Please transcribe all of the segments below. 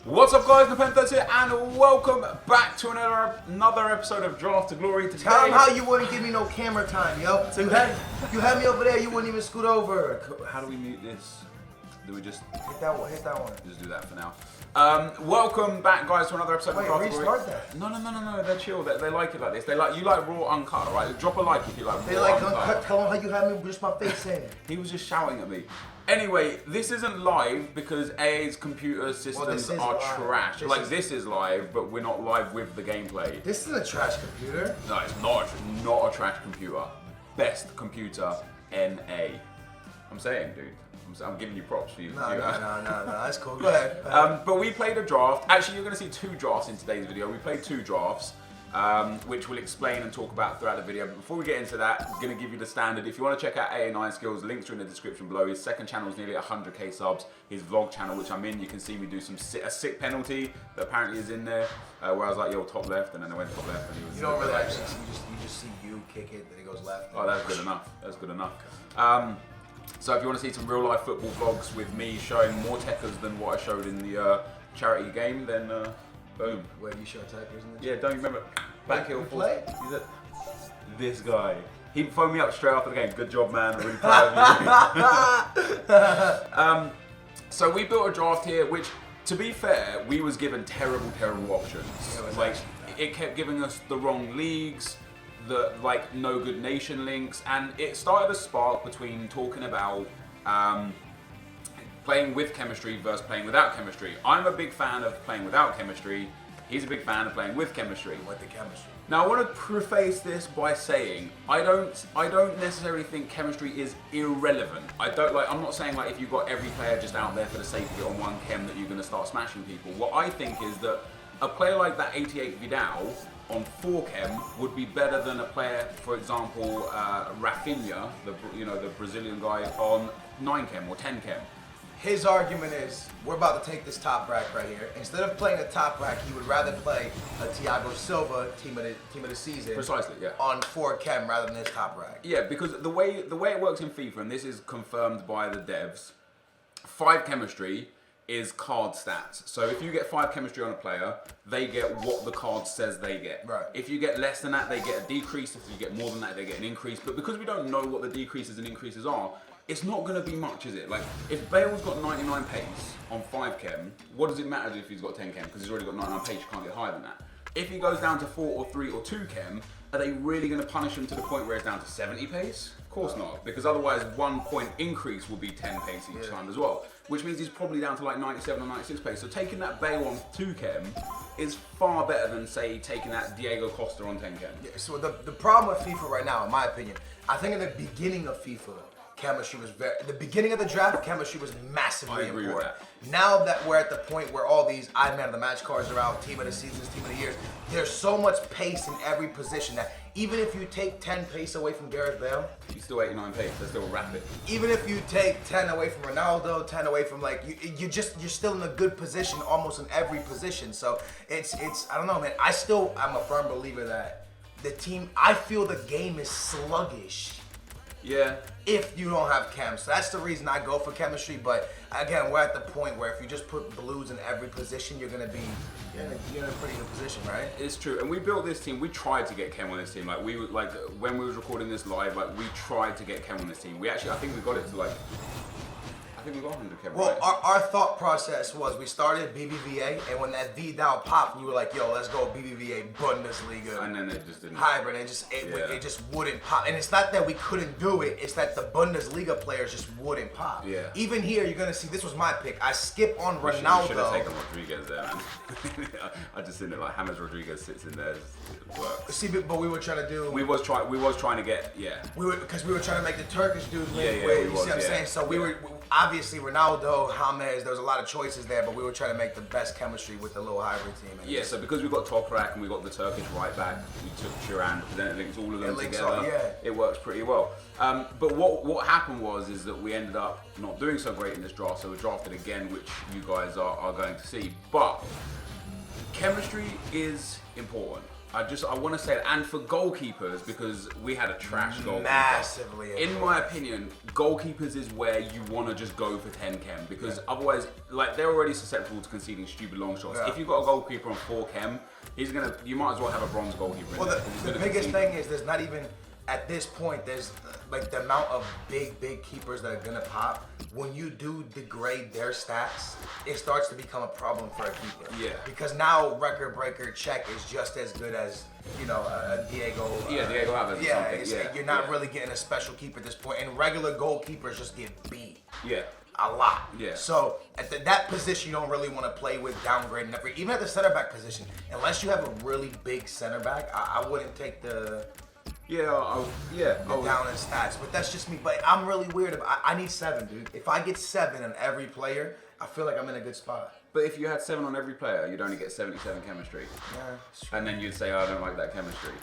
What's up, guys? NepentheZ here, and welcome back to another episode of Draft to Glory. Today, tell them how you wouldn't give me no camera time, yo. You had me over there, you wouldn't even scoot over. How do we mute this? Do we just hit that one? Just do that for now. Welcome back, guys, to another episode of Draft to Glory. Restart that. No. They're chill. They like it like this. You like raw uncut, right? Drop a like if you like. They like uncut. Tell them how you had me with just my face in. He was just shouting at me. Anyway, this isn't live because AA's computer systems are trash. This is live, but we're not live with the gameplay. This isn't a trash computer. No, it's not a trash computer. Best computer, NA. I'm saying, dude. I'm giving you props for you. No, that's cool. Go ahead. But we played a draft. Actually, you're going to see two drafts in today's video. We played two drafts, which we'll explain and talk about throughout the video. But before we get into that, I'm going to give you the standard. If you want to check out AA9 Skills, links are in the description below. His second channel is nearly 100k subs. His vlog channel, which I'm in, you can see me do a sick penalty that apparently is in there. Where I was like, yo, top left, and then I went top left, and he was. You don't really actually see, you just see you kick it, then it goes left. Oh, that's good enough. That's good enough. So if you want to see some real life football vlogs with me showing more techers than what I showed in the charity game, then boom. Where do you show techers in this? Yeah, don't you remember? Back heel play? This guy. He phoned me up straight after the game. Good job, man. I'm really proud of you. So we built a draft here, which, to be fair, we was given terrible options. It kept giving us the wrong leagues, no good nation links, and it started a spark between talking about playing with chemistry versus playing without chemistry. I'm a big fan of playing without chemistry. He's a big fan of playing with chemistry. With the chemistry. Now I want to preface this by saying I don't necessarily think chemistry is irrelevant. I'm not saying if you've got every player just out there for the sake of it on one chem that you're going to start smashing people. What I think is that a player like that 88 Vidal on 4 chem would be better than a player, for example, Rafinha, the Brazilian guy, on 9 chem or 10 chem. His argument is, we're about to take this top rack right here. Instead of playing a top rack, he would rather play a Thiago Silva team of the season. Precisely, yeah. On 4 chem rather than his top rack. Yeah, because the way it works in FIFA, and this is confirmed by the devs, 5 chemistry is card stats. So if you get 5 chemistry on a player, they get what the card says they get. Right. If you get less than that, they get a decrease. If you get more than that, they get an increase. But because we don't know what the decreases and increases are, it's not going to be much, is it? If Bale's got 99 pace on 5 chem, what does it matter if he's got 10 chem? Because he's already got 99 pace, you can't get higher than that. If he goes down to 4 or 3 or 2 chem, are they really going to punish him to the point where it's down to 70 pace? Of course not, because otherwise 1 point increase will be 10 pace each time as well, which means he's probably down to 97 or 96 pace. So taking that Bale on 2 chem is far better than, say, taking that Diego Costa on 10 chem. Yeah, so the problem with FIFA right now, in my opinion, I think in the beginning of FIFA, chemistry was the beginning of the draft, chemistry was massively important. Now that we're at the point where all these Man of the Match cards are out, team of the seasons, team of the years, there's so much pace in every position that even if you take 10 pace away from Gareth Bale, he's still 89 pace, they're still rapid. Even if you take 10 away from Ronaldo, 10 away from you're still in a good position almost in every position. So it's I don't know, man. I'm a firm believer that I feel the game is sluggish. Yeah. If you don't have chem. So that's the reason I go for chemistry. But again, we're at the point where if you just put blues in every position, you're in a pretty good position, right? It's true. And we built this team, we tried to get chem on this team. When we was recording this live, we tried to get chem on this team. I think we got it to I think we got 100 chem. Well, right? our thought process was we started BBVA, and when that Vidal popped, you were like, yo, let's go BBVA Bundesliga. And then it just didn't. Hybrid, and it just wouldn't pop. And it's not that we couldn't do it, it's that the Bundesliga players just wouldn't pop. Yeah. Even here, you're gonna see, this was my pick. I skip on Ronaldo. We should have taken Rodriguez there, man. I just seen it James Rodriguez sits in there. It works. See, but we were trying to do. We was trying to get, yeah. Because we were trying to make the Turkish dude live Yeah, with. You see what I'm saying? So we were obviously Ronaldo, James. There was a lot of choices there, but we were trying to make the best chemistry with the little hybrid team. Yeah. So because we got Toprak and we got the Turkish right back, we took Turan, because then it links all of them together. It works pretty well. But what happened is that we ended up not doing so great in this draft, so we drafted again, which you guys are going to see. But chemistry is important. I want to say it. And for goalkeepers, because we had a trash goalkeeper. Massively. In my opinion, goalkeepers is where you want to just go for 10 chem, because otherwise, like, they're already susceptible to conceding stupid long shots. If you've got a goalkeeper on 4 chem, you might as well have a bronze goalkeeper. Well, the biggest thing is there's not even, at this point, there's like the amount of big keepers that are gonna pop. When you do degrade their stats, it starts to become a problem for a keeper. Yeah. Because now record breaker check is just as good as, you know, a Diego. Diego Alves or something. You're not really getting a special keeper at this point, and regular goalkeepers just get beat. Yeah. A lot. Yeah. So at that position, you don't really want to play with downgrading. Even at the center back position, unless you have a really big center back, I wouldn't take the down in stats. But that's just me. But I'm really weird. I need 7, dude. If I get 7 on every player, I feel like I'm in a good spot. But if you had 7 on every player, you'd only get 77 chemistry. Yeah, it's true. And then you'd say, I don't like that chemistry.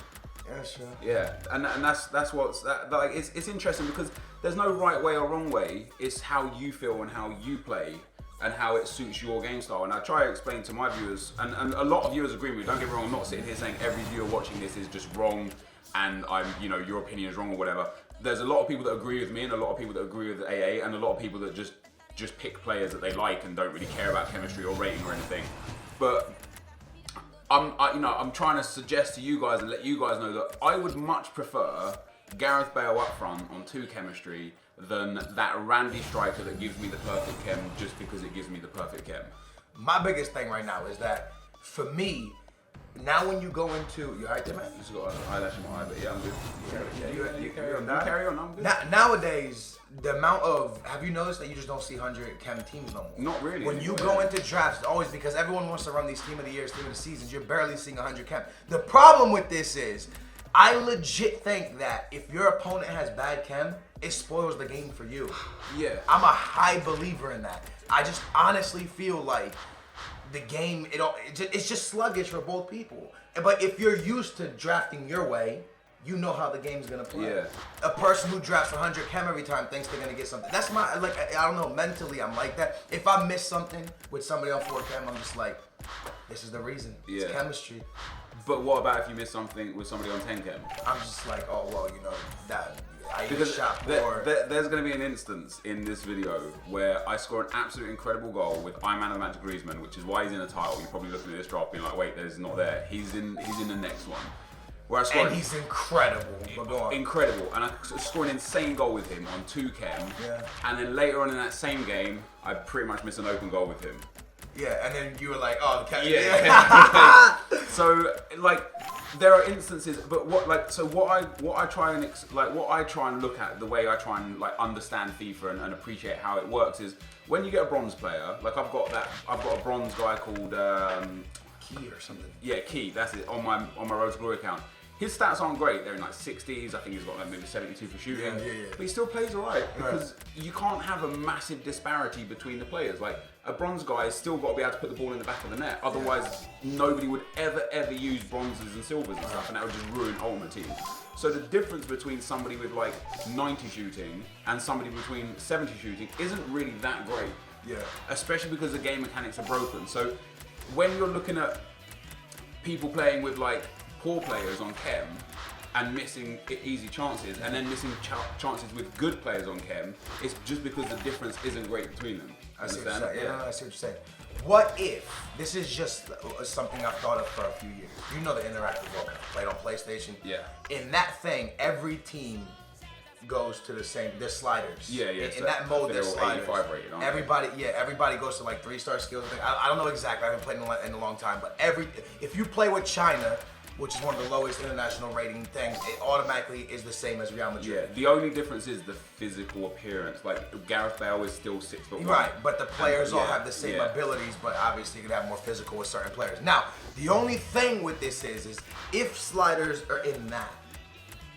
Yeah, sure. Yeah, and that's what's like. It's interesting because there's no right way or wrong way. It's how you feel and how you play and how it suits your game style. And I try to explain to my viewers, and a lot of viewers agree with me. Don't get me wrong. I'm not sitting here saying every viewer watching this is just wrong, and your opinion is wrong or whatever. There's a lot of people that agree with me, and a lot of people that agree with AA, and a lot of people that just pick players that they like and don't really care about chemistry or rating or anything. But I'm trying to suggest to you guys and let you guys know that I would much prefer Gareth Bale up front on 2 chemistry than that Randy striker that gives me the perfect chem just because it gives me the perfect chem. My biggest thing right now is that, for me, now when you go into... You alright there, man? Just got an eyelash in my eye, but yeah, I'm good. You carry on. You carry on, I'm good. Nowadays, the amount of... Have you noticed that you just don't see 100 chem teams no more? Not really. When you go into drafts, it's always because everyone wants to run these team of the years, team of the seasons, you're barely seeing 100 chem. The problem with this is, I legit think that if your opponent has bad chem, it spoils the game for you. Yeah. I'm a high believer in that. I just honestly feel like the game, it's just sluggish for both people. But if you're used to drafting your way, you know how the game's gonna play. Yeah. A person who drafts 100 chem every time thinks they're gonna get something. That's my, like, I don't know, mentally I'm like that. If I miss something with somebody on 4 chem, I'm just like, this is the reason. Yeah. It's chemistry. But what about if you miss something with somebody on 10 chem? I'm just like, oh, well, you know, that, I Because shot there's going to be an instance in this video where I score an absolute incredible goal with iMOTM GRIEZMANN, which is why he's in a title. You're probably looking at this draft being like, wait, there's not there. He's in the next one. Where I scored and he's incredible. But go on. Incredible. And I scored an insane goal with him on 2 chem. Yeah. And then later on in that same game, I pretty much missed an open goal with him. Yeah, and then you were like, oh, the chemistry. Yeah. So, like, there are instances, but what I try and look at, the way I try and like understand FIFA and appreciate how it works is when you get a bronze player, like I've got a bronze guy called Key or something. Yeah, Key, that's it, on my Road to Glory account. His stats aren't great, they're in like 60s, I think he's got like maybe 72 for shooting, Yeah. but he still plays alright because you can't have a massive disparity between the players. Like, a bronze guy has still got to be able to put the ball in the back of the net, otherwise nobody would ever use bronzes and silvers and stuff, and that would just ruin Ultimate Team. So the difference between somebody with like 90 shooting and somebody between 70 shooting isn't really that great. Yeah. Especially because the game mechanics are broken. So when you're looking at people playing with like poor players on chem and missing easy chances, and then missing chances with good players on chem, it's just because the difference isn't great between them. I see what Understand? you're saying. Yeah, I see what you're saying. What if, this is just something I've thought of for a few years. You know the interactive world, played on PlayStation. Yeah. In that thing, every team goes to the same, there's sliders. Yeah. In So that mode, there's they're all sliders. 85 rated, aren't they? Everybody goes to like 3-star skills. I don't know exactly, I haven't played in a long time, but if you play with China, which is one of the lowest international rating things, it automatically is the same as Real Madrid. Yeah, the only difference is the physical appearance. Like, Gareth Bale is still 6'1". Right, but the players all have the same abilities, but obviously you can have more physical with certain players. Now, the only thing with this is if sliders are in that,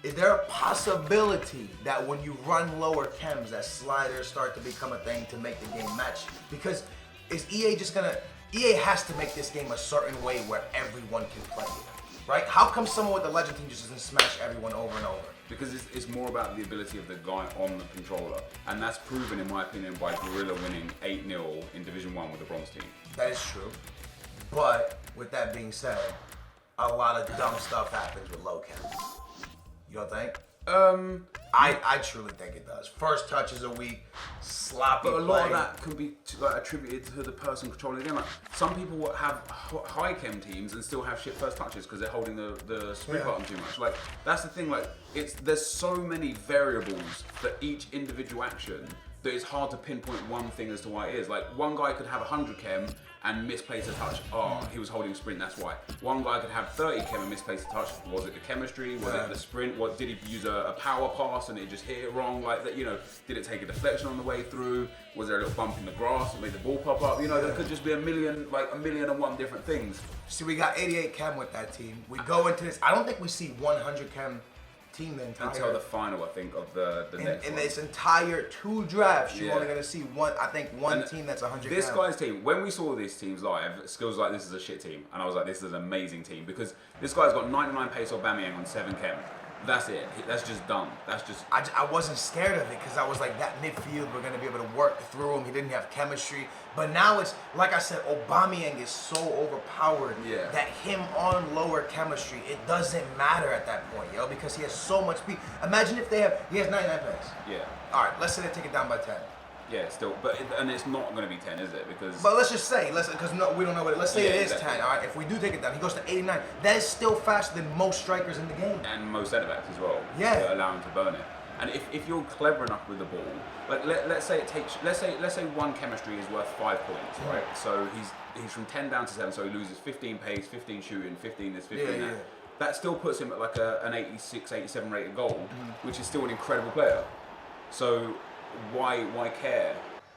is there a possibility that when you run lower chems, that sliders start to become a thing to make the game match? Because is EA just gonna, EA has to make this game a certain way where everyone can play it. Right? How come someone with the Legend team just doesn't smash everyone over and over? Because it's more about the ability of the guy on the controller. And that's proven, in my opinion, by Gorilla winning 8-0 in Division 1 with the bronze team. That is true. But with that being said, a lot of dumb stuff happens with low chems. You don't think? I truly think it does. First touches a week, sloppy But a play. lot of that can be like attributed to the person controlling the game. Like, some people will have high chem teams and still have shit first touches because they're holding the sprint button too much. Like that's the thing. Like there's so many variables for each individual action that it's hard to pinpoint one thing as to why it is. Like one guy could have 100 chem and misplace a touch. Oh, he was holding sprint, that's why. One guy could have 30 chem and misplace a touch. Was it the chemistry? Was it the sprint? What did he use a power pass and it just hit it wrong? Like that, you know, did it take a deflection on the way through? Was there a little bump in the grass that made the ball pop up? You know, there could just be a million and one different things. See, we got 88 chem with that team. We go into this. I don't think we see 100 chem team the entire until the final, I think, of the next in one. this entire 2 drafts, you're only going to see one team that's 100 This chem. guy's team, when we saw these teams live, Skills like, this is a shit team. And I was like, this is an amazing team. Because this guy's got 99 pace or Aubameyang on 7 chem. That's it. That's just done. That's just... I wasn't scared of it because I was like, that midfield, we're going to be able to work through him. He didn't have chemistry. But now it's, like I said, Aubameyang is so overpowered that him on lower chemistry, it doesn't matter at that point, yo, because he has so much speed. Imagine if he has 99 pace. Yeah. All right, let's say they take it down by 10. Yeah, still, and it's not going to be 10, is it? Because... But let's just say, because we don't know what it. Let's say it is exactly. 10. All right, if we do take it down, he goes to 89. That is still faster than most strikers in the game. And most centre backs as well. Yeah. That allow him to burn it. And if you're clever enough with the ball, like let's say one chemistry is worth 5 points, right? So he's from 10 down to 7, so he loses 15 pace, 15 shooting, 15 this, 15 that. Yeah. That still puts him at like an 86, 87 rated goal, which is still an incredible player. So why care?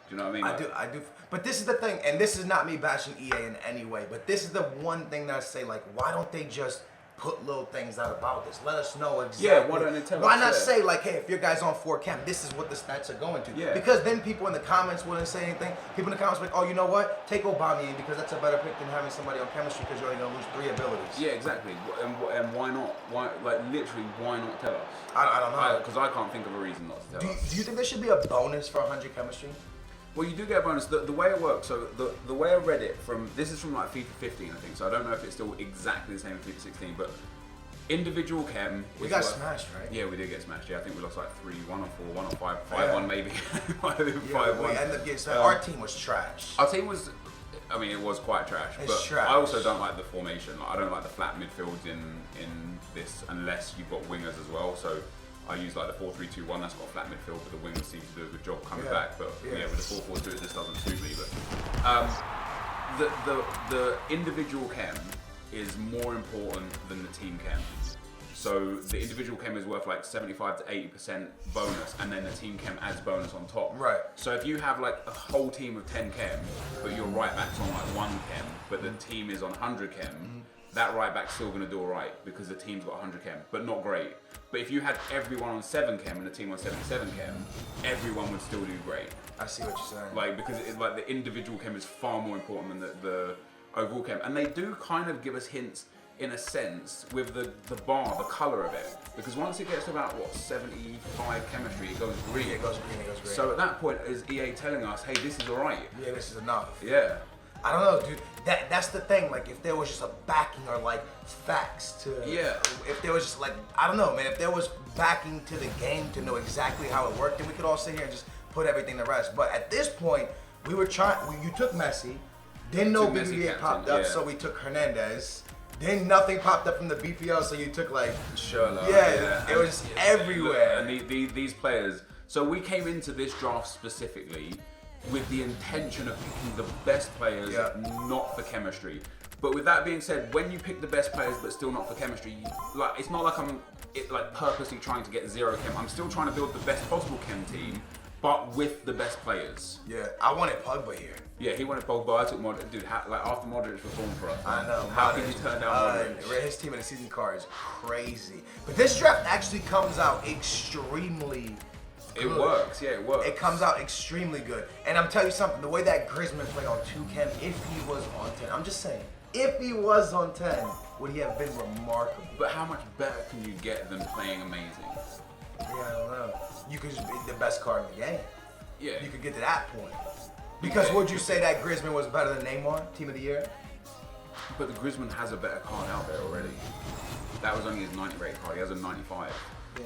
Do you know what I mean? I do. But this is the thing, and this is not me bashing EA in any way, but this is the one thing that I say, like, why don't they just put little things out about this? Let us know exactly. Yeah, why don't they tell us? Why not say, like, hey, if your guy's on 4 chem, this is what the stats are going to. Yeah. Because then people in the comments wouldn't say anything. People in the comments were like, oh, you know what? Take Aubameyang because that's a better pick than having somebody on chemistry because you're only going to lose 3 abilities. Yeah, exactly. And why not? Why, like, literally, why not tell us? I don't know. Because I can't think of a reason not to tell us. Do you think there should be a bonus for 100 chemistry? Well, you do get a bonus. The way it works, so the way I read it this is from like FIFA 15, I think. So I don't know if it's still exactly the same in FIFA 16, but individual chem. We got smashed, right? Yeah, we did get smashed. Yeah, I think we lost like 3-1 or 4-1 or 5-1 maybe. 5-1. We ended up getting smashed. Our team was trash. Our team was, I mean, it was quite trash. It's trash. I also don't like the formation. Like, I don't like the flat midfields in this unless you've got wingers as well. So I use like the 4-3-2-1. That's got a flat midfield, but the wingers seem to do a good job coming back. But with the 4-4-2, it just doesn't suit me. But the individual chem is more important than the team chem. So the individual chem is worth like 75 to 80% bonus, and then the team chem adds bonus on top. Right. So if you have like a whole team of 10 chem, but your right back's on like 1 chem, but the team is on 100 chem, that right back's still going to do alright because the team's got 100 chem, but not great. But if you had everyone on 7 chem and the team on 77 chem, everyone would still do great. I see what you're saying. Like, because like the individual chem is far more important than the overall chem. And they do kind of give us hints in a sense with the bar, the colour of it. Because once it gets to about, 75 chemistry, it goes green. It goes green, it goes green. So at that point, is EA telling us, hey, this is alright? Yeah, this is enough. Yeah. I don't know, dude. That's the thing. Like, if there was just a backing or like facts to, if there was just like, I don't know, man. If there was backing to the game to know exactly how it worked, then we could all sit here and just put everything to rest. But at this point, we were trying. You took Messi, then no BBVA popped up, so we took Hernandez. Then nothing popped up from the BPL, so you took like Schürrle. Yeah, it was everywhere. And these players. So we came into this draft specifically with the intention of picking the best players, not for chemistry. But with that being said, when you pick the best players but still not for chemistry, like it's not like I'm purposely trying to get 0 chem. I'm still trying to build the best possible chem team, but with the best players. Yeah, I wanted Pogba here. Yeah, he wanted Pogba. I took Modric. Dude, after Modric was born for us. I know. How can you turn down Modric? His team in the season card is crazy. But this draft actually comes out extremely good. It works, yeah, it works. It comes out extremely good. And I'm telling you something, the way that GRIEZMANN played on 2 chem, if he was on 10, I'm just saying, if he was on 10, would he have been remarkable? But how much better can you get than playing amazing? Yeah, I don't know. You could just be the best card in the game. Yeah. You could get to that point. Because would you say that GRIEZMANN was better than Neymar, Team of the Year? But the Griezmann has a better card out there already. That was only his 90 rated card. He has a 95. Yeah.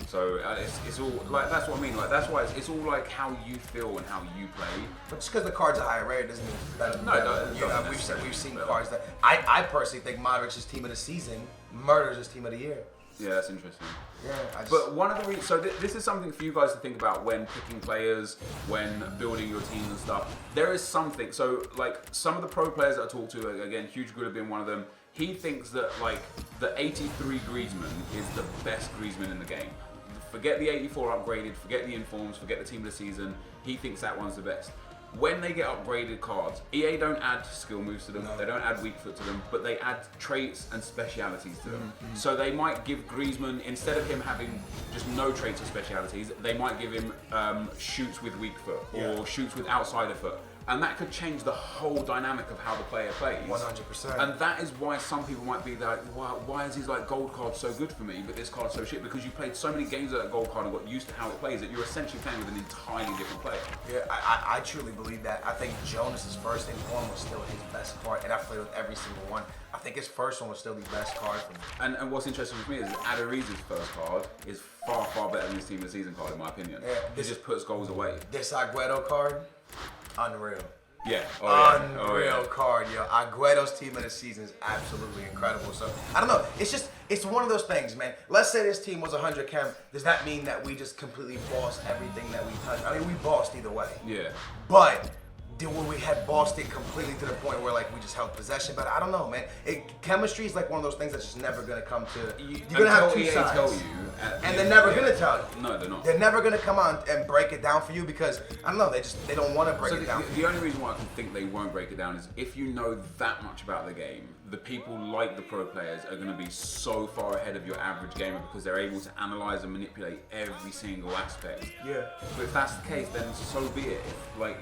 So it's all like, that's what I mean. Like, that's why it's all like how you feel and how you play. But just because the cards are higher rated doesn't mean it's better. No, it doesn't. We've seen cards that I personally think Modric's team of the season murders his team of the year. Yeah, that's interesting. Yeah, but one of the reasons, so this is something for you guys to think about when picking players, when building your teams and stuff. There is something, so like some of the pro players that I talk to, again, Huge Good have been one of them. He thinks that like the 83 Griezmann is the best Griezmann in the game. Forget the 84 upgraded, forget the informs, forget the team of the season. He thinks that one's the best. When they get upgraded cards, EA don't add skill moves to them, they don't add weak foot to them, but they add traits and specialities to them. So they might give Griezmann, instead of him having just no traits or specialities, they might give him shoots with weak foot or shoots with outsider foot. And that could change the whole dynamic of how the player plays. 100%. And that is why some people might be like, why is his like gold card so good for me, but this card's so shit? Because you played so many games with that gold card and got used to how it plays that you're essentially playing with an entirely different player. Yeah, I truly believe that. I think Jonas's first inform was still his best card, and I played with every single one. I think his first one was still the best card for me. And what's interesting for me is Adariza's first card is far, far better than his team of the season card, in my opinion. Yeah, it just puts goals away. This Agüero card, unreal. Yeah. Unreal card, yo. Agüero's team of the season is absolutely incredible. So, I don't know. It's one of those things, man. Let's say this team was 100 chem. Does that mean that we just completely bossed everything that we touched? I mean, we bossed either way. Yeah. But when we had bossed it completely to the point where like we just held possession, but I don't know, man. Chemistry is like one of those things that's just never gonna come to. You're gonna have two sides, tell you, and they're never gonna tell you. No, they're not. They're never gonna come out and break it down for you because I don't know. They don't want to break it down. The only reason why I can think they won't break it down is if you know that much about the game, the people like the pro players are going to be so far ahead of your average gamer because they're able to analyze and manipulate every single aspect. Yeah. But if that's the case, then so be it.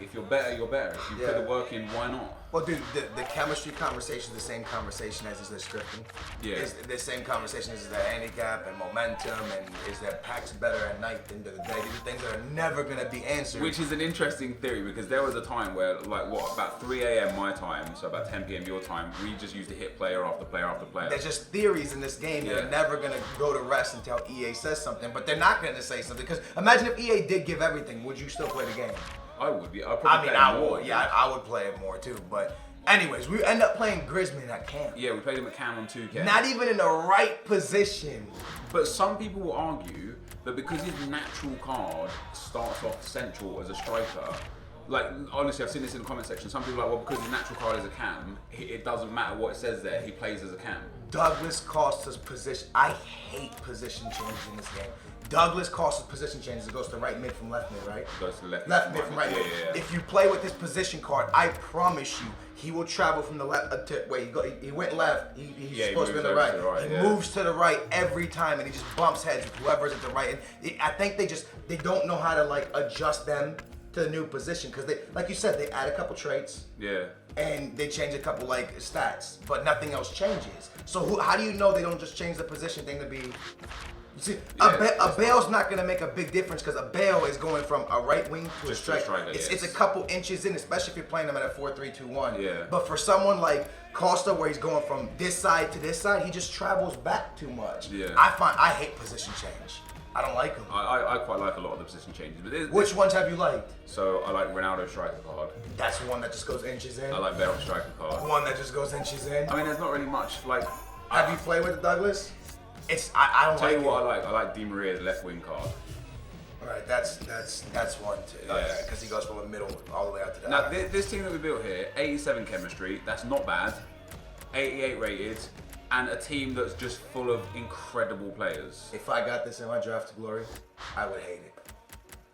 If you're better, you're better. If you put the work in, why not? Well, dude, the chemistry conversation is the same conversation as is the scripting. Yeah. It's the same conversation as the handicap and momentum and is their packs better at night than during the day. These are things that are never going to be answered. Which is an interesting theory because there was a time where, about 3 a.m. my time, so about 10 p.m. your time, we just used to hit player after player after player. There's just theories in this game that are never going to go to rest until EA says something, but they're not going to say something. Because imagine if EA did give everything, would you still play the game? I would be. I would. Yeah, I would play it more too. But anyways, we end up playing GRIEZMANN at camp. Yeah, we played him at camp on 2K. Not even in the right position. But some people will argue that because his natural card starts off central as a striker, like honestly, I've seen this in the comment section. Some people are like, well, because his natural card is a cam, it doesn't matter what it says there. He plays as a cam. Douglas costs us position. I hate position changes in this game. Douglas costs us position changes. It goes to right mid from left mid, right? It goes to left mid from right mid. Yeah. If you play with this position card, I promise you, he will travel from the left to where he went left. He's supposed to be on the right. He moves to the right every time, and he just bumps heads with whoever's at the right. And I think they don't know how to like adjust them to the new position because they, like you said, they add a couple traits. Yeah. And they change a couple like stats, but nothing else changes. So how do you know they don't just change the position thing to be? You see, a Bale's not gonna make a big difference because a Bale is going from a right wing to a striker. It's a couple inches in, especially if you're playing them at a 4-3-2-1. Yeah. But for someone like Costa, where he's going from this side to this side, he just travels back too much. Yeah. I hate position change. I don't like them. I quite like a lot of the position changes. But which ones have you liked? So I like Ronaldo striker card. That's one that just goes inches in. I like Bale striker card. One that just goes inches in. I mean, there's not really much like. Have you played with Douglas? I don't tell like you what I like. I like Di Maria's left wing card. All right, that's one too. Yeah. Because he goes from the middle all the way out to the. Now this team that we built here, 87 chemistry. That's not bad. 88 rated. And a team that's just full of incredible players. If I got this in my draft to glory, I would hate it.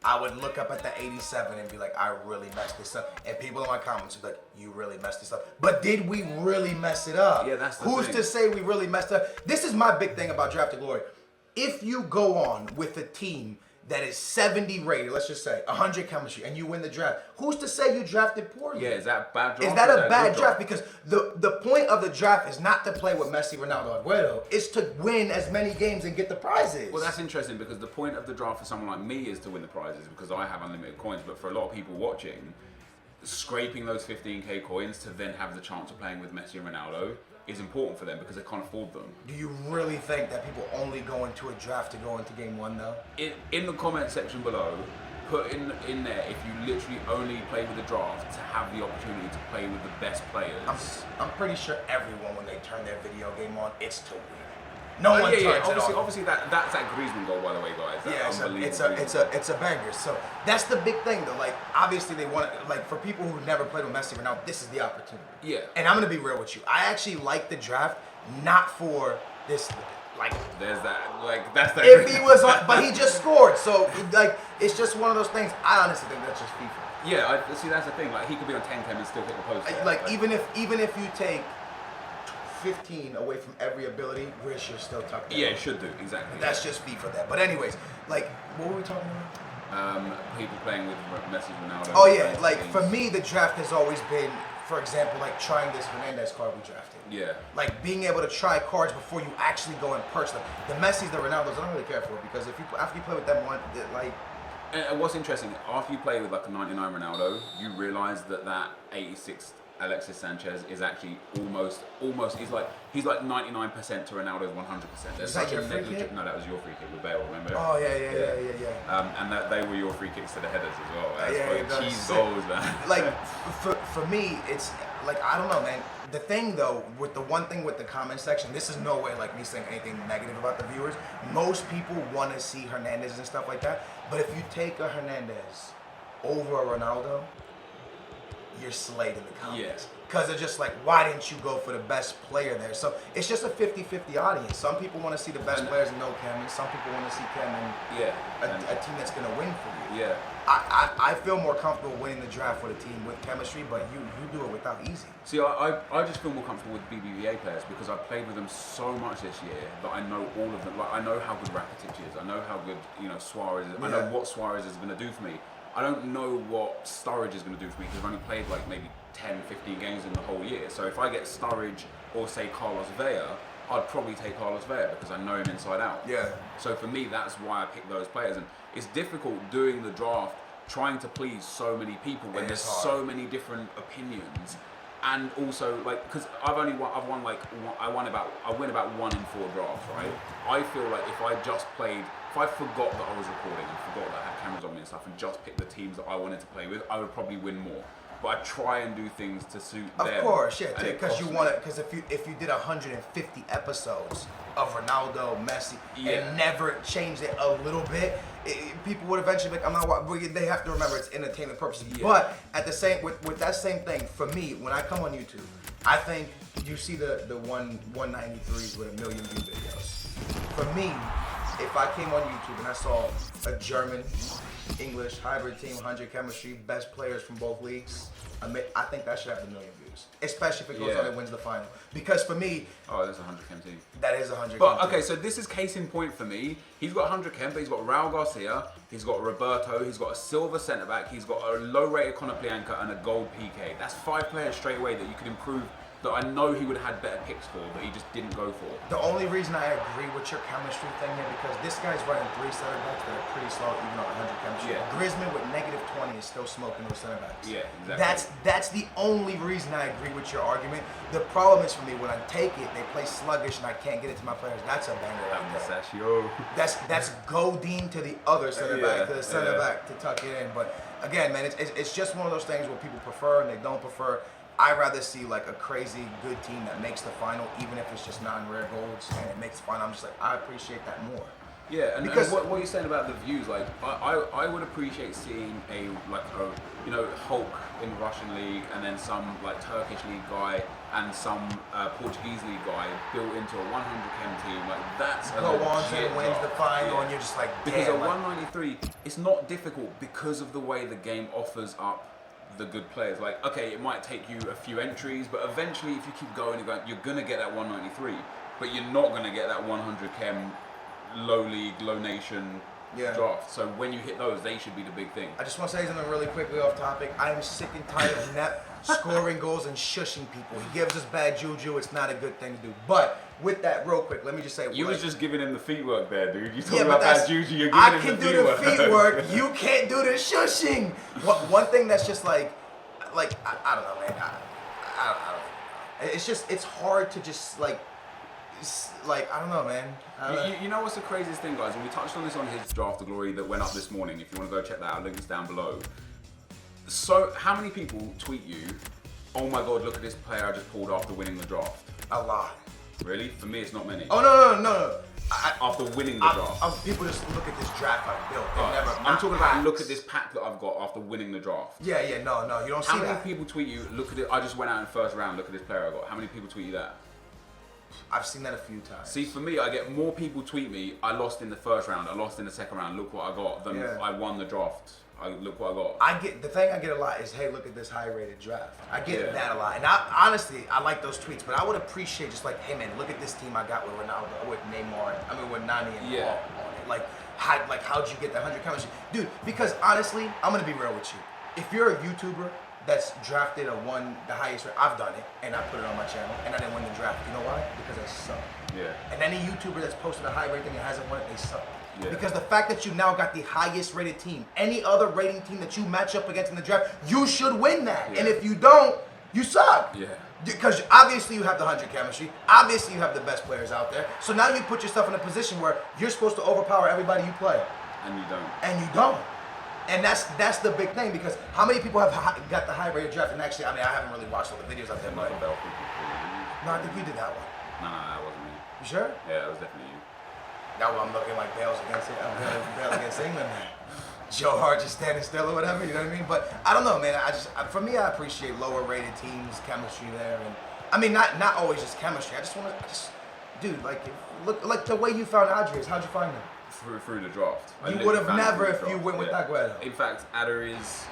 I would look up at the 87 and be like, I really messed this up. And people in my comments would be like, you really messed this up. But did we really mess it up? Yeah, that's the Who's thing. to say we really messed up? This is my big thing about draft to glory. If you go on with a team that is 70 rated, let's just say 100 chemistry, and you win the draft, who's to say you drafted poorly? Yeah, is that a bad draft? Is that a bad draft? Because the point of the draft is not to play with Messi, Ronaldo, Agüero. It's to win as many games and get the prizes. Well, that's interesting because the point of the draft for someone like me is to win the prizes because I have unlimited coins. But for a lot of people watching, scraping those 15k coins to then have the chance of playing with Messi and Ronaldo is important for them because they can't afford them. Do you really think that people only go into a draft to go into game one though? In the comment section below, put in there if you literally only play with the draft to have the opportunity to play with the best players. I'm pretty sure everyone, when they turn their video game on, it's to win. No one turns it on. Obviously that's that GRIEZMANN goal, by the way, guys. It's a banger. So that's the big thing, though. Like, obviously they want it. Like, for people who never played with Messi, now this is the opportunity. Yeah. And I'm gonna be real with you. I actually like the draft, not for this. Like, there's that. Like, that's that. If he was on, but he just scored. So like, it's just one of those things. I honestly think that's just FIFA. Yeah. See, that's the thing. Like, he could be on 10 cam and still hit the post. Like, even if you take 15 away from every ability, Grizz should still tuck that. Yeah, it should do, exactly. That's just FIFA there. But anyways, like, what were we talking about? People playing with Messi, Ronaldo. Oh yeah, like for me, the draft has always been, for example, like trying this Hernandez card we drafted. Yeah. Like being able to try cards before you actually go and purchase them. The Messis, the Ronaldos, I don't really care for because after you play with them one, like. And what's interesting, after you play with like a 99 Ronaldo, you realize that 86 Alexis Sanchez is actually almost he's like 99% to Ronaldo's 100%. There's such a negligible. No, that was your free kick with Bale, remember? Oh yeah. And that they were your free kicks to the headers as well. That's cheese goals, man. Like for me, it's like I don't know, man. The thing though, with the one thing with the comment section, this is no way like me saying anything negative about the viewers. Most people want to see Hernandez and stuff like that. But if you take a Hernandez over a Ronaldo, you're slayed in the comments. Because they're just like, why didn't you go for the best player there? So it's just a 50-50 audience. Some people want to see the best players and no Cam, and some people want to see Cam and a team that's going to win for you. Yeah. I feel more comfortable winning the draft with a team with chemistry, but you do it without easy. See, I just feel more comfortable with BBVA players because I've played with them so much this year that I know all of them. Like, I know how good Rakitic is. I know how good, Suarez is. I know what Suarez is going to do for me. I don't know what Sturridge is going to do for me because I've only played like maybe 10, 15 games in the whole year. So if I get Sturridge or say Carlos Vela, I'd probably take Carlos Vela because I know him inside out. Yeah. So for me, that's why I pick those players. And it's difficult doing the draft, trying to please so many people when there's so many different opinions. And also, like, because I win about 1 in 4 drafts, right? I feel like if I forgot that I was recording and forgot that I had cameras on me and stuff and just picked the teams that I wanted to play with, I would probably win more. But I try and do things to suit them. Of course, yeah, because you want it. Because if you did 150 episodes of Ronaldo, Messi, and never changed it a little bit, people would eventually be like, I'm not. They have to remember it's entertainment purposes. Yeah. But at the same with that same thing, for me, when I come on YouTube, I think you see the 193s with 1 million view videos. For me, if I came on YouTube and I saw a German, English hybrid team, 100 chemistry, best players from both leagues, I think that should have 1 million views, especially if it goes on and wins the final. Because for me, that's a 100 chem team. That is 100. But okay, so this is case in point for me. He's got 100 chem, but he's got Raul Garcia, he's got Roberto, he's got a silver centre back, he's got a low rated Konoplyanka and a gold PK. That's 5 players straight away that you could improve. That I know he would have had better picks for, but he just didn't go for. The only reason I agree with your chemistry thing here, because this guy's running 3 center backs that are pretty slow, even on 100 chemistry. Yeah. GRIEZMANN with -20 is still smoking those center backs. Yeah, exactly. That's the only reason I agree with your argument. The problem is for me, when I take it, they play sluggish and I can't get it to my players. That's a banger right there. That's Godin to the other center back, to the center back to tuck it in. But again, man, it's just one of those things where people prefer and they don't prefer. I'd rather see like a crazy good team that makes the final, even if it's just non-rare golds and it makes the final. I'm just like, I appreciate that more. Yeah, and because what you're saying about the views, like I would appreciate seeing a Hulk in the Russian league and then some like Turkish league guy and some Portuguese league guy built into a 100 chem team. Like that's go on and wins the final, and you're just like, damn, because a 193, it's not difficult because of the way the game offers up the good players. Like, okay, it might take you a few entries, but eventually if you keep going, you're gonna get that 193, but you're not gonna get that 100 chem low league, low nation draft. So when you hit those, they should be the big thing. I just want to say something really quickly off topic. I am sick and tired of Nep scoring goals and shushing people. He gives us bad juju. It's not a good thing to do. But with that, real quick, let me just say, you was just giving him the feet work there, dude. You talking about bad juju? You're giving him the feet work. I can do the feet work. You can't do the shushing. One thing that's just like, I don't know, man. I don't know. It's hard to just like I don't know, man. You know what's the craziest thing, guys? And we touched on this on his Draft of Glory that went up this morning. If you want to go check that out, link is down below. So, how many people tweet you, oh my god, look at this player I just pulled after winning the draft? A lot. Really? For me, it's not many. Oh, no. After winning the draft. People just look at this draft I built. I'm talking about look at this pack that I've got after winning the draft. Yeah, no, you don't see that. How many people tweet you, look at it, I just went out in the first round, look at this player I got? How many people tweet you that? I've seen that a few times. See, for me, I get more people tweet me, I lost in the first round, I lost in the second round, look what I got, than I won the draft. Look what I got. The thing I get a lot is, hey, look at this high-rated draft. I get that a lot, and honestly, I like those tweets. But I would appreciate just like, hey man, look at this team I got with Ronaldo, with Neymar, with Nani and Paul on it. How'd you get that 100 chemistry, dude? Because honestly, I'm gonna be real with you. If you're a YouTuber that's drafted or won the highest rate, I've done it, and I put it on my channel, and I didn't win the draft. You know why? Because I suck. Yeah. And any YouTuber that's posted a high rating and hasn't won it, they suck. Yeah. Because the fact that you now got the highest rated team, any other rating team that you match up against in the draft, you should win that. Yeah. And if you don't, you suck. Yeah. Because obviously you have the 100 chemistry, obviously you have the best players out there. So now you put yourself in a position where you're supposed to overpower everybody you play. And you don't. And that's the big thing, because how many people have got the high rated draft? And actually, I haven't really watched all the videos out there. No, I think you did that one. No, that wasn't me. You sure? Yeah, that was definitely you. Now I'm looking like Bale against England, man. Joe Hart just standing still or whatever, you know what I mean? But I don't know, man. For me, I appreciate lower rated teams, chemistry there, and not always just chemistry. I just want to, dude, look like the way you found Adrius. How'd you find him? Through the draft. You would have never if you went with Aguero. In fact, Adrius,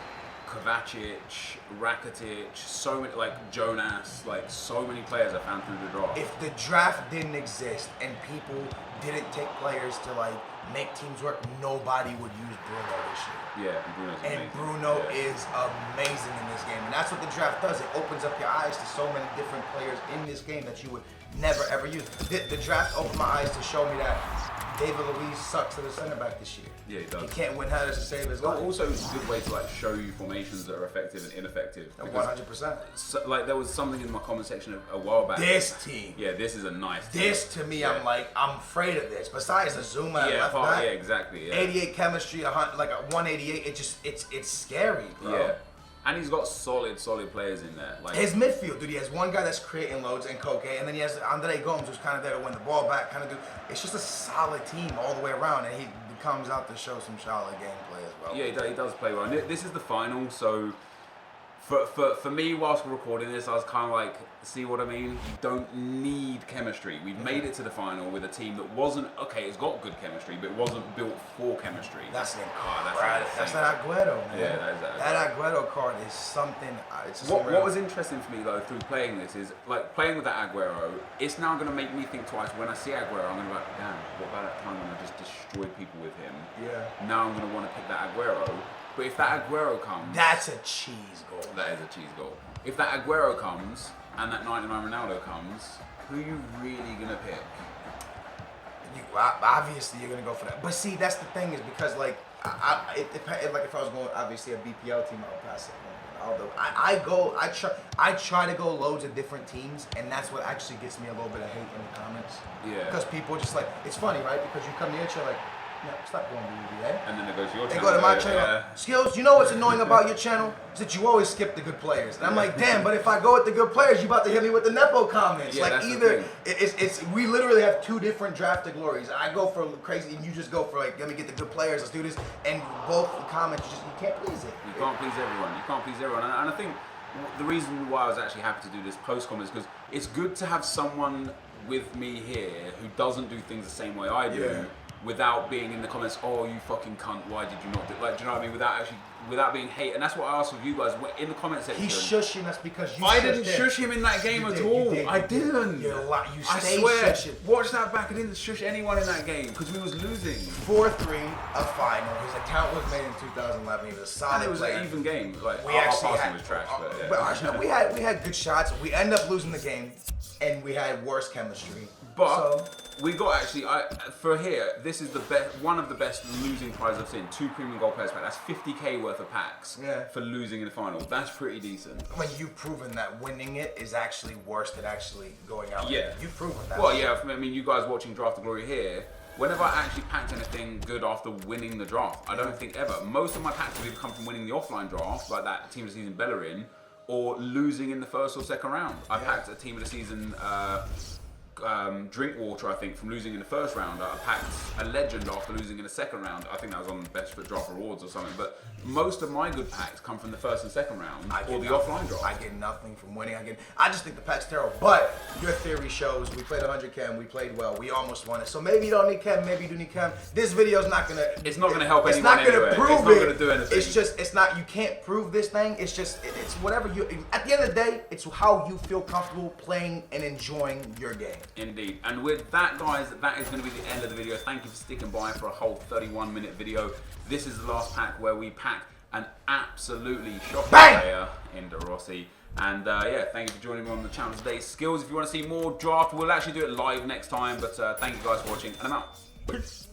Kovacic, Rakitic, so many, Jonas, so many players I found through the draft. If the draft didn't exist and people didn't take players to make teams work, nobody would use Bruno this year. Yeah, Bruno's amazing. And Bruno is amazing in this game. And that's what the draft does. It opens up your eyes to so many different players in this game that you would never ever use. The draft opened my eyes to show me that David Luiz sucks at the center back this year. Yeah, he does. He can't win headers to save his life. Also, it's a good way to show you formations that are effective and ineffective. 100%. So, there was something in my comment section a while back. This team. Yeah, this is a nice team. This to me, I'm afraid of this. Besides Azuma at left back. Yeah, exactly. Yeah. 88 chemistry, a 188. It's scary, bro. Yeah. And he's got solid players in there. His midfield, dude, he has one guy that's creating loads in Koke, and then he has Andre Gomes, who's kind of there to win the ball back, it's just a solid team all the way around, and he comes out to show some solid gameplay as well. Yeah, he does play well. And this is the final, so for me, whilst we're recording this, I was kind of see what I mean? You don't need chemistry. We've made it to the final with a team that wasn't, it's got good chemistry, but it wasn't built for chemistry. That's that Aguero, man. Yeah, that is that. That Aguero card is something. What was interesting for me though through playing this is playing with that Aguero. It's now going to make me think twice. When I see Aguero, I'm going to be like, damn, what about that time when I just destroyed people with him? Yeah. Now I'm going to want to pick that Aguero. But if that Aguero comes... That's a cheese goal. That is a cheese goal. If that Aguero comes and that 99 Ronaldo comes, who are you really going to pick? Obviously, you're going to go for that. But see, that's the thing is because, if I was going, obviously, a BPL team, I would pass it. I try to go loads of different teams, and that's what actually gets me a little bit of hate in the comments. Yeah. Because people are just it's funny, right? Because you come here, you're like, no, stop going to UVA. And then it goes to your channel. They go to my channel. Yeah. Skills, you know what's annoying about your channel? Is that you always skip the good players. And I'm like, damn, but if I go with the good players, you about to hit me with the Nepo comments. Yeah, we literally have two different drafted glories. I go for crazy, and you just go for let me get the good players, let's do this. And both the comments, you can't please it. You can't please everyone. And I think the reason why I was actually happy to do this post comment is because it's good to have someone with me here who doesn't do things the same way I do. Yeah. Without being in the comments, oh you fucking cunt, why did you not do do you know what I mean? Without being hate, and that's what I asked of you guys in the comment section. He's shushing us because you. I didn't shush him in that game at all. I didn't. I swear. Shushing. Watch that back. I didn't shush anyone in that game because we was losing. 4-3, a final. His account was made in 2011. He was a solid and it was player. An even game. We actually passing was trash, but we had good shots. We ended up losing the game. and we had worse chemistry. But we got actually, for here, this is the best, one of the best losing prizes I've seen. 2 premium gold players pack. That's 50k worth of packs for losing in the final. That's pretty decent. When you've proven that winning it is actually worse than actually going out. Yeah. You've proven that. Well, yeah, I mean, you guys watching Draft of Glory here, whenever I actually packed anything good after winning the draft, I don't think ever. Most of my packs have either come from winning the offline draft, like that Team of the Season Bellerin, or losing in the first or second round. I packed a Team of the Season Drinkwater, I think, from losing in the first round. I packed a Legend after losing in the second round. I think that was on the Best Foot Draft Rewards or something. But most of my good packs come from the first and second round, or the offline draft. I get nothing from winning. I just think the pack's terrible. But your theory shows we played 100 chem, we played well, we almost won it. So maybe you don't need chem, maybe you do need chem. This video's not gonna. It's not gonna help anyone. It's not gonna anyway. prove it's not it. Gonna do anything. It's just, it's not. You can't prove this thing. It's just, it's whatever you. At the end of the day, it's how you feel comfortable playing and enjoying your game. Indeed. And with that, guys, that is going to be the end of the video. Thank you for sticking by for a whole 31-minute video. This is the last pack where we pack an absolutely shocking player in De Rossi. And yeah, thank you for joining me on the channel today. Skills, if you want to see more draft, we'll actually do it live next time. But thank you guys for watching, and I'm out. Peace.